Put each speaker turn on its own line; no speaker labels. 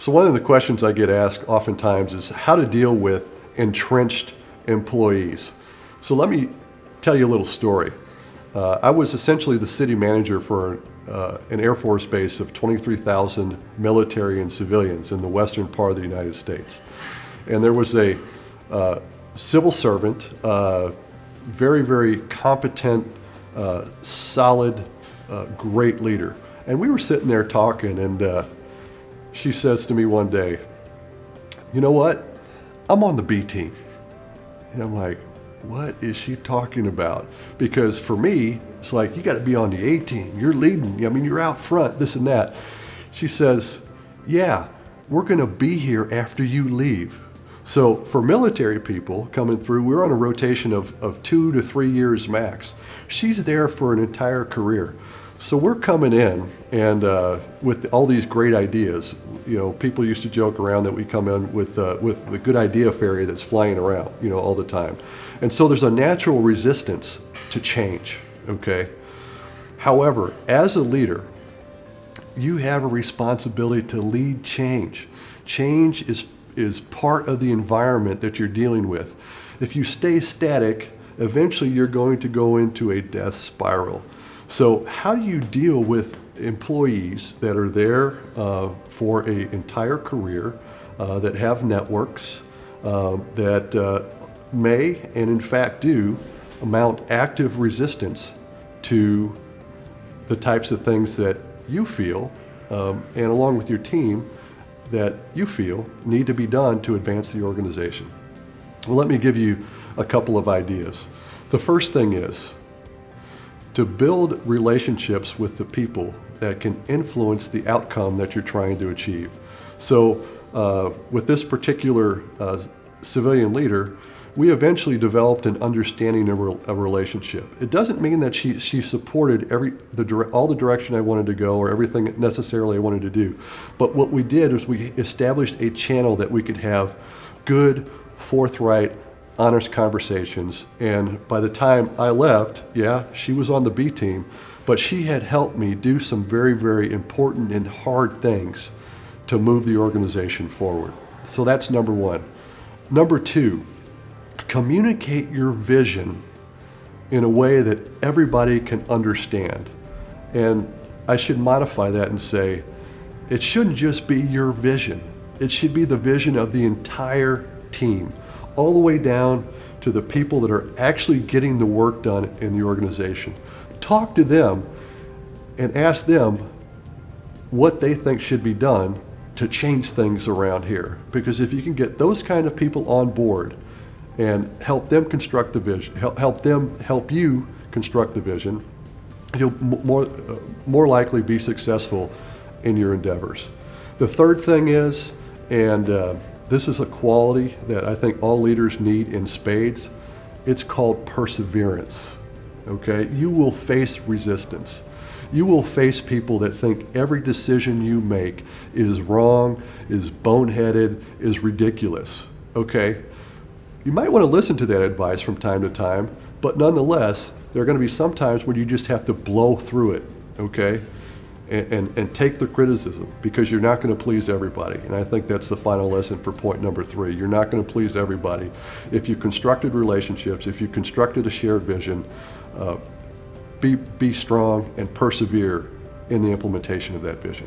So one of the questions I get asked oftentimes is how to deal with entrenched employees. So let me tell you a little story. I was essentially the city manager for an Air Force base of 23,000 military and civilians in the western part of the United States. And there was a civil servant, very, very competent, solid, great leader. And we were sitting there talking, and she says to me one day, "You know what? I'm on the B team." And I'm like, what is she talking about? Because for me, it's like, you got to be on the A team. You're leading. I mean, you're out front, this and that. She says, "Yeah, we're going to be here after you leave." So for military people coming through, we're on a rotation of 2 to 3 years max. She's there for an entire career. So we're coming in, and with all these great ideas. You know, people used to joke around that we come in with the good idea fairy that's flying around, you know, all the time. And so there's a natural resistance to change, okay? However, as a leader, you have a responsibility to lead change. Change is part of the environment that you're dealing with. If you stay static, eventually you're going to go into a death spiral. So how do you deal with employees that are there for an entire career, that have networks, that may and in fact do mount active resistance to the types of things that you feel, and along with your team, that you feel need to be done to advance the organization? Well, let me give you a couple of ideas. The first thing is to build relationships with the people that can influence the outcome that you're trying to achieve. So with this particular civilian leader, we eventually developed an understanding of a relationship. It doesn't mean that she supported all the direction I wanted to go or everything necessarily I wanted to do. But what we did is we established a channel that we could have good, forthright, honest conversations. And by the time I left, yeah, she was on the B team, but she had helped me do some very, very important and hard things to move the organization forward. So that's number one. Number two, communicate your vision in a way that everybody can understand. And I should modify that and say, it shouldn't just be your vision. It should be the vision of the entire team, all the way down to the people that are actually getting the work done in the organization. Talk to them and ask them what they think should be done to change things around here. Because if you can get those kind of people on board and help them construct the vision, help you construct the vision, you'll more likely be successful in your endeavors. The third thing is, and this is a quality that I think all leaders need in spades, it's called perseverance, okay? You will face resistance. You will face people that think every decision you make is wrong, is boneheaded, is ridiculous, okay? You might want to listen to that advice from time to time, but nonetheless, there are going to be some times when you just have to blow through it, okay? And take the criticism, because you're not going to please everybody. And I think that's the final lesson for point number 3. You're not going to please everybody. If you constructed relationships, if you constructed a shared vision, be strong and persevere in the implementation of that vision.